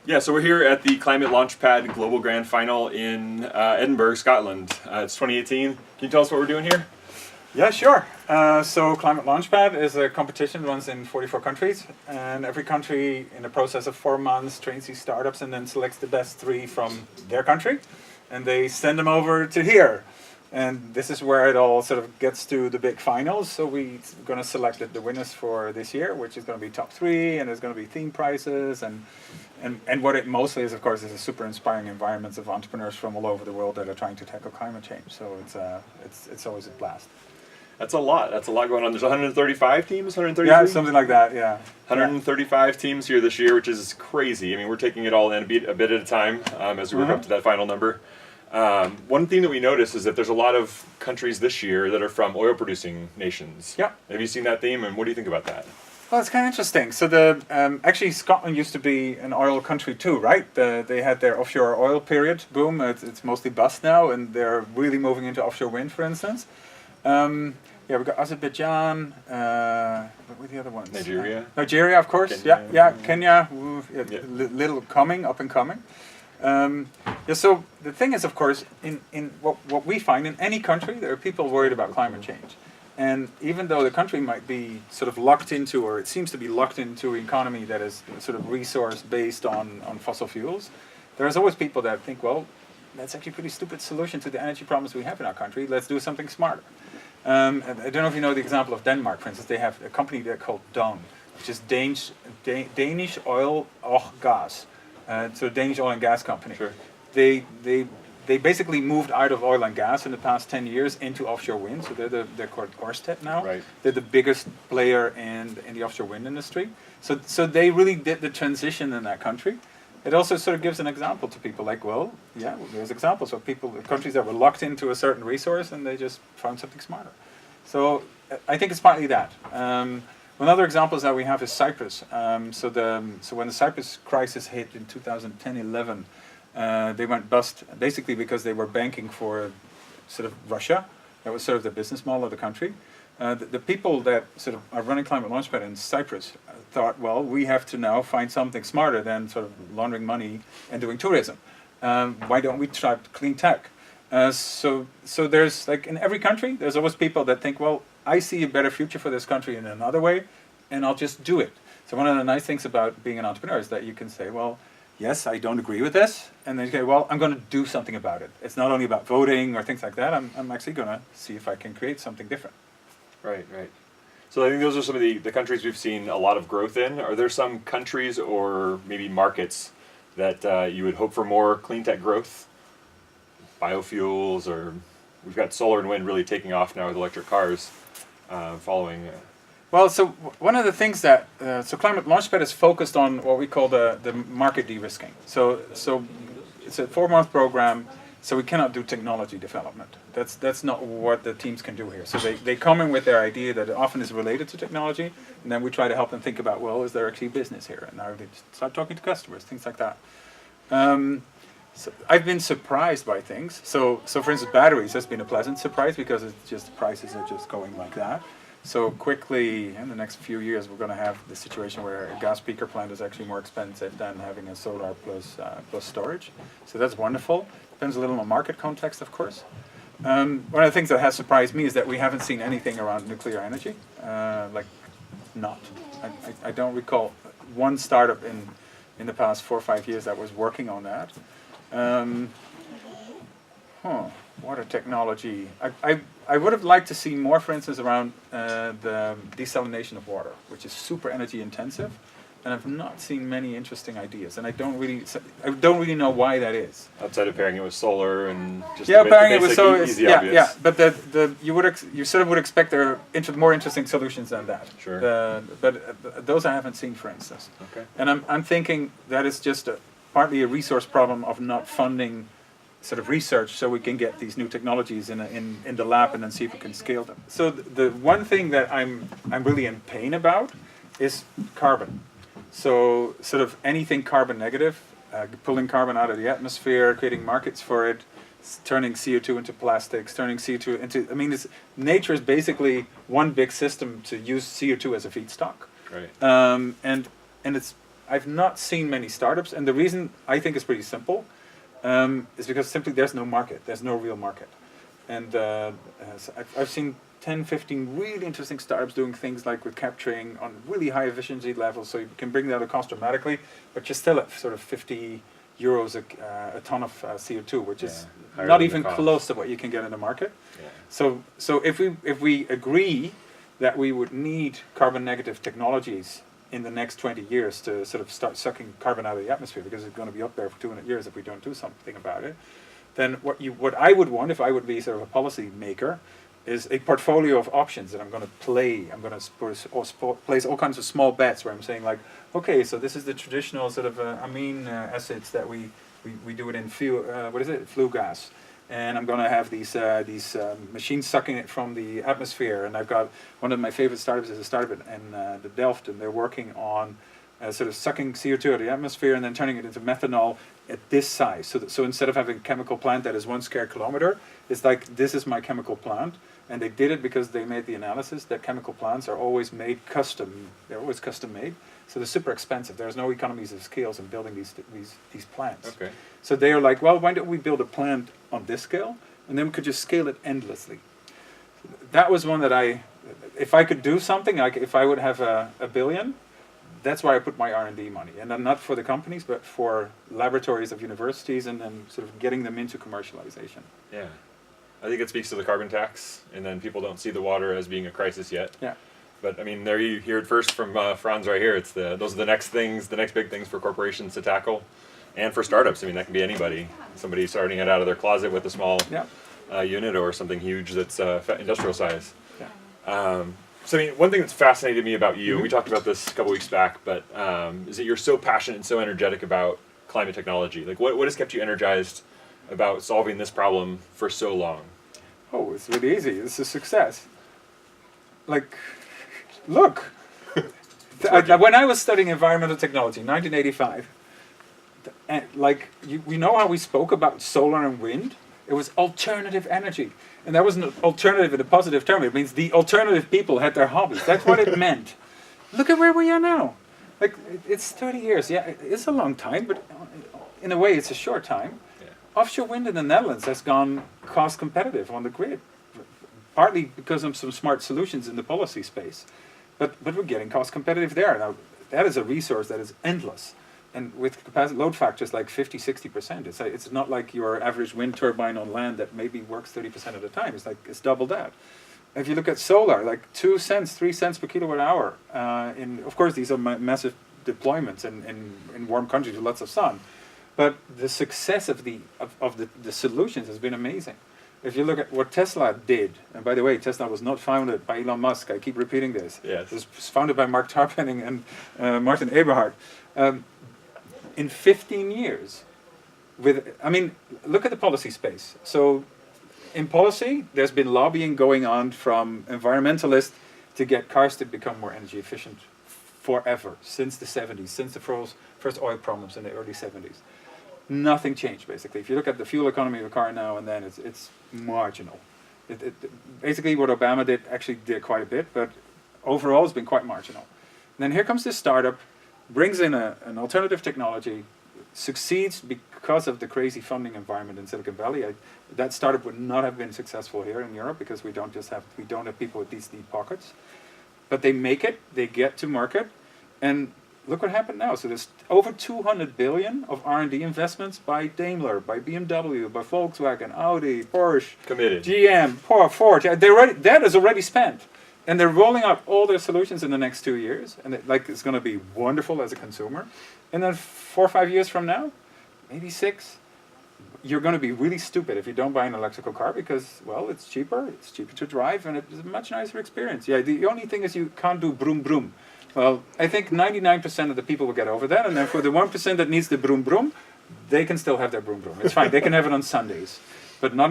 Yeah, so we're here at the ClimateLaunchpad Global Grand Final in Edinburgh, Scotland. It's 2018. Can you tell us what we're doing here? Yeah, sure. So ClimateLaunchpad is a competition that runs in 44 countries, and every country in the process of 4 months trains these startups and then selects the best 3 from their country, and they send them over to here. And this is where it all sort of gets to the big finals. So we're going to select the winners for this year, which is going to be top 3, and there's going to be theme prizes, and what it mostly is, of course, is a super inspiring environments of entrepreneurs from all over the world that are trying to tackle climate change. So it's always a blast. That's a lot. That's a lot going on. There's 135 teams, 133? Yeah, something like that, yeah. 135 teams here this year, which is crazy. I mean, we're taking it all in a bit at a time as we work up to that final number. One thing that we notice is that there's a lot of countries this year that are from oil-producing nations. Yeah. Have you seen that theme, and what do you think about that? Well, it's kind of interesting. So actually Scotland used to be an oil country too, right? They had their offshore oil period boom. It's mostly bust now, and they're really moving into offshore wind, for instance. Yeah, we've got Azerbaijan, what were the other ones? Nigeria. Nigeria, of course. Kenya, little up and coming. Yeah, so the thing is, of course, in what we find in any country, there are people worried about climate change. And even though the country might be sort of locked into, or it seems to be locked into an economy that is sort of resource based on fossil fuels, there's always people that think, well, that's actually a pretty stupid solution to the energy problems we have in our country. Let's do something smarter. I don't know if you know the example of Denmark, for instance. They have a company there called Dawn, which is Danish oil og gas. So a Danish oil and gas company. Sure. They basically moved out of oil and gas in the past 10 years into offshore wind. So they're called Ørsted now. Right. They're the biggest player in the offshore wind industry. So they really did the transition in that country. It also sort of gives an example to people like, well, yeah, there's examples of countries that were locked into a certain resource and they just found something smarter. So I think it's partly that. Another example that we have is Cyprus. So when the Cyprus crisis hit in 2010-11, they went bust basically because they were banking for sort of Russia. That was sort of the business model of the country. The people that sort of are running ClimateLaunchpad in Cyprus thought, well, we have to now find something smarter than sort of laundering money and doing tourism. Why don't we try clean tech? So there's, like, in every country, there's always people that think, well, I see a better future for this country in another way, and I'll just do it. So one of the nice things about being an entrepreneur is that you can say, well, yes, I don't agree with this, and then you say, well, I'm going to do something about it. It's not only about voting or things like that. I'm actually going to see if I can create something different. Right. So I think those are some of the countries we've seen a lot of growth in. Are there some countries or maybe markets that you would hope for more clean tech growth? Biofuels, or we've got solar and wind really taking off now with electric cars following. Well, so one of the things that, so ClimateLaunchpad is focused on what we call the market derisking. So it's a 4-month program, so we cannot do technology development. That's not what the teams can do here. So they come in with their idea that often is related to technology, and then we try to help them think about, well, is there actually business here? And now they start talking to customers, things like that. So I've been surprised by things. So for instance, batteries has been a pleasant surprise because it's just the prices are just going like that. So quickly, in the next few years, we're going to have the situation where a gas peaker plant is actually more expensive than having a solar plus storage. So that's wonderful. Depends a little on market context, of course. One of the things that has surprised me is that we haven't seen anything around nuclear energy. I don't recall one startup in the past 4 or 5 years that was working on that. Water technology. I would have liked to see more, for instance, around the desalination of water, which is super energy intensive, and I've not seen many interesting ideas, and I don't really know why that is. Outside of pairing it with solar and just pairing it with solar, easy obvious. Yeah. But you sort of would expect there are more interesting solutions than that. Sure. But those I haven't seen, for instance. Okay. And I'm thinking that is just partly a resource problem of not funding sort of research so we can get these new technologies in the lab and then see if we can scale them. So the one thing that I'm really in pain about is carbon. So sort of anything carbon negative, pulling carbon out of the atmosphere, creating markets for it, turning CO2 into plastics, turning CO2 into, nature is basically one big system to use CO2 as a feedstock. Right. And it's I've not seen many startups, and the reason I think is pretty simple, is because simply there's no market. There's no real market. And so I've seen 10, 15 really interesting startups doing things like with capturing on really high efficiency levels, so you can bring down the cost dramatically, but you're still at sort of 50 euros a ton of CO2, which is higher not than even the cost. close to what you can get in the market. Yeah. So if we agree that we would need carbon negative technologies in the next 20 years to sort of start sucking carbon out of the atmosphere, because it's going to be up there for 200 years if we don't do something about it, then what I would want, if I would be sort of a policy maker, is a portfolio of options that I'm going to play. I'm going to place all kinds of small bets where I'm saying like, okay, so this is the traditional sort of amine acids that we do it in flue gas. And I'm going to have these machines sucking it from the atmosphere. And I've got one of my favorite startups is a startup in the Delft, and they're working on sort of sucking CO2 out of the atmosphere and then turning it into methanol at this size. So instead of having a chemical plant that is 1 square kilometer, it's like, this is my chemical plant. And they did it because they made the analysis that chemical plants are always made custom. They're always custom made. So they're super expensive. There's no economies of scales in building these plants. Okay. So they are like, well, why don't we build a plant on this scale, and then we could just scale it endlessly. That was one that if I could do something, like if I would have a billion, that's where I put my R&D money. And then not for the companies, but for laboratories of universities, and then sort of getting them into commercialization. Yeah. I think it speaks to the carbon tax, and then people don't see the water as being a crisis yet. Yeah. But I mean, there you hear it first from Frans right here. Those are the next big things for corporations to tackle, and for startups. I mean, that can be anybody. Somebody starting it out of their closet with a small unit, or something huge that's industrial size. Yeah. So I mean, one thing that's fascinated me about you, we talked about this a couple weeks back, but is that you're so passionate and so energetic about climate technology. Like, what has kept you energized about solving this problem for so long? Oh, it's really easy. It's a success. Like, look. When I was studying environmental technology in 1985, we know how we spoke about solar and wind. It was alternative energy. And that was an alternative in a positive term. It means the alternative people had their hobbies. That's what it meant. Look at where we are now. Like, it's 30 years. Yeah, it's a long time, but in a way it's a short time. Yeah. Offshore wind in the Netherlands has gone cost competitive on the grid, partly because of some smart solutions in the policy space. But we're getting cost competitive there. Now, that is a resource that is endless. And with capacity load factors like 50, 60%, it's not like your average wind turbine on land that maybe works 30% of the time. It's double that. If you look at solar, like 2 cents, 3 cents per kilowatt hour. Of course, these are massive deployments in warm countries with lots of sun. But the success of the solutions has been amazing. If you look at what Tesla did, and by the way, Tesla was not founded by Elon Musk. I keep repeating this. Yes. It was founded by Mark Tarpenning and Martin Eberhard. In 15 years, look at the policy space. So in policy, there's been lobbying going on from environmentalists to get cars to become more energy efficient forever, since the 70s, since the first oil problems in the early 70s. Nothing changed, basically. If you look at the fuel economy of a car now and then, it's marginal. Basically, what Obama did actually did quite a bit, but overall it's been quite marginal. And then here comes this startup, brings in an alternative technology, succeeds because of the crazy funding environment in Silicon Valley. That startup would not have been successful here in Europe because we don't have people with these deep pockets. But they make it, they get to market, and look what happened now. So there's over 200 billion of R&D investments by Daimler, by BMW, by Volkswagen, Audi, Porsche, Committed. GM, Ford. That is already spent. And they're rolling out all their solutions in the next 2 years. And it's going to be wonderful as a consumer. And then 4 or 5 years from now, maybe 6, you're going to be really stupid if you don't buy an electrical car because, well, it's cheaper to drive, and it's a much nicer experience. Yeah, the only thing is you can't do broom broom. Well, I think 99% of the people will get over that, and then for the 1% that needs the broom broom, they can still have their broom broom. It's fine. They can have it on Sundays. But not,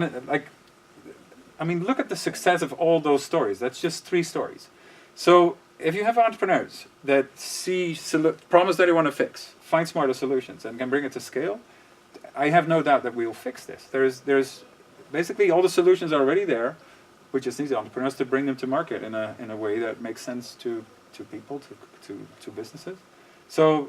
look at the success of all those stories. That's just 3 stories. So if you have entrepreneurs that see problems that they want to fix, find smarter solutions, and can bring it to scale, I have no doubt that we will fix this. There's basically all the solutions are already there. We just need the entrepreneurs to bring them to market in a way that makes sense to people, to businesses. So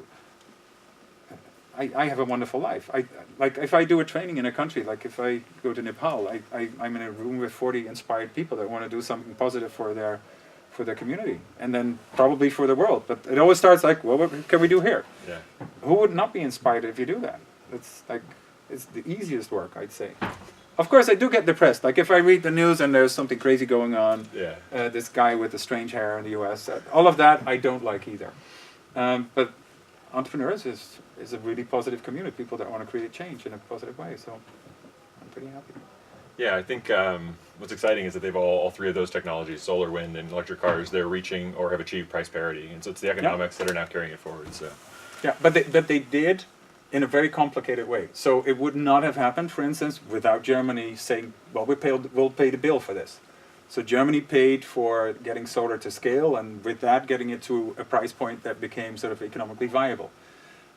I have a wonderful life. Like if I do a training in a country, like if I go to Nepal, I'm in a room with 40 inspired people that want to do something positive for their community, and then probably for the world. But it always starts like, well, what can we do here? Yeah. Who would not be inspired if you do that? It's the easiest work, I'd say. Of course, I do get depressed. Like if I read the news and there's something crazy going on, this guy with the strange hair in the U.S., all of that I don't like either. But entrepreneurs is a really positive community, people that want to create change in a positive way. So I'm pretty happy. Yeah, I think what's exciting is that they've all three of those technologies, solar, wind, and electric cars, they're reaching or have achieved price parity, and so it's the economics that are now carrying it forward. So. Yeah, but they did in a very complicated way. So it would not have happened, for instance, without Germany saying, well, we'll pay the bill for this. So Germany paid for getting solar to scale, and with that getting it to a price point that became sort of economically viable.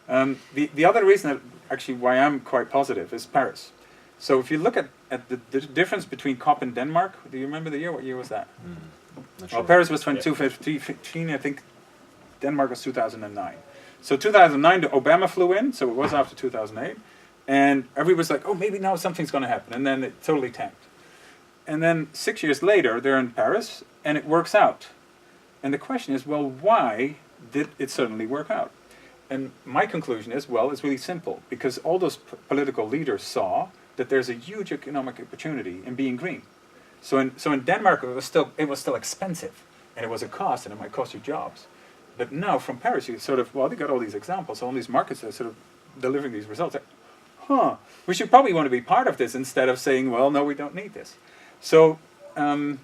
The other reason that actually why I'm quite positive is Paris. So if you look at the difference between COP in Denmark, do you remember the year? What year was that? Well, Paris was 2015, I think Denmark was 2009. So 2009, Obama flew in, so it was after 2008, and everybody was like, oh, maybe now something's going to happen, and then it totally tanked. And then 6 years later, they're in Paris, and it works out. And the question is, well, why did it suddenly work out? And my conclusion is, well, it's really simple, because all those political leaders saw that there's a huge economic opportunity in being green. So in Denmark, it was still expensive, and it was a cost, and it might cost you jobs. But now from Paris, you sort of, well, they got all these examples, all these markets that are sort of delivering these results. Like, we should probably want to be part of this instead of saying, well, no, we don't need this. So it's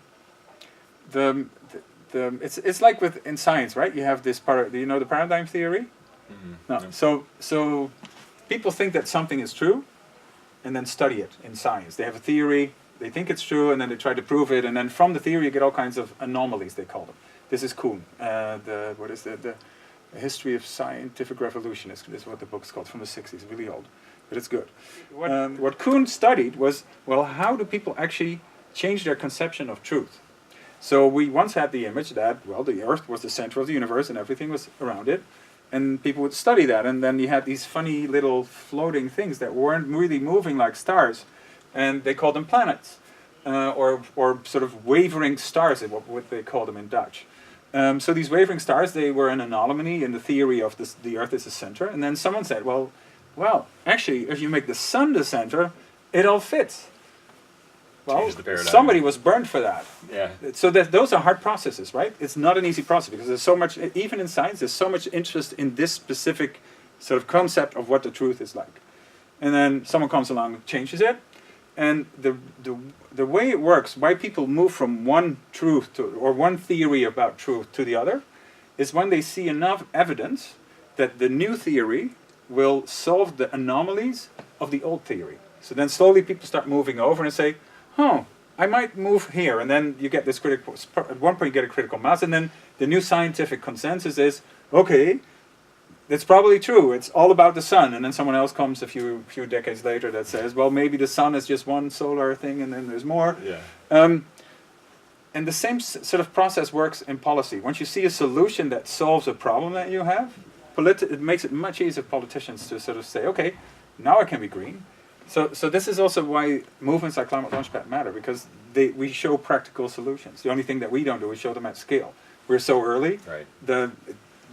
like in science, right? You have this do you know the paradigm theory? No. So people think that something is true, and then study it in science. They have a theory, they think it's true, and then they try to prove it, and then from the theory you get all kinds of anomalies, they call them. This is Kuhn. The History of Scientific Revolution is what the book's called, from the 60s, really old, but it's good. What Kuhn studied was, well, how do people actually change their conception of truth? So we once had the image that, well, the Earth was the center of the universe and everything was around it, and people would study that, and then you had these funny little floating things that weren't really moving like stars, and they called them planets, or sort of wavering stars, what they call them in Dutch. So these wavering stars, they were an anomaly in the theory of the Earth is the center, and then someone said, well, actually, if you make the sun the center, it all fits. Well, somebody was burned for that. Yeah. So those are hard processes, right? It's not an easy process because there's so much, even in science, there's so much interest in this specific sort of concept of what the truth is like. And then someone comes along and changes it. And the way it works, why people move from one truth or one theory about truth to the other, is when they see enough evidence that the new theory will solve the anomalies of the old theory. So then slowly people start moving over and say, I might move here, and then you get this at one point you get a critical mass, and then the new scientific consensus is, okay, that's probably true, it's all about the sun, and then someone else comes a few decades later that says, well, maybe the sun is just one solar thing, and then there's more. Yeah. And the same sort of process works in policy. Once you see a solution that solves a problem that you have, it makes it much easier for politicians to sort of say, okay, now I can be green. So this is also why movements like ClimateLaunchpad matter, because we show practical solutions. The only thing that we don't do is show them at scale. We're so early. Right.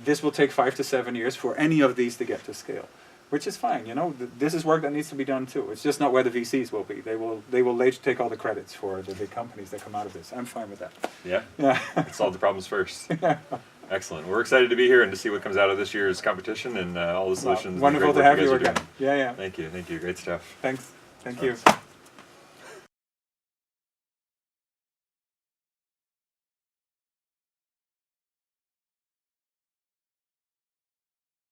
This will take 5 to 7 years for any of these to get to scale, which is fine. You know, this is work that needs to be done too. It's just not where the VCs will be. They will later take all the credits for the big companies that come out of this. I'm fine with that. Yeah. Yeah. Solve the problems first. Yeah. Excellent. We're excited to be here and to see what comes out of this year's competition and all the solutions. Wonderful to have you again. Yeah. Thank you. Great stuff. Thanks. Thank you.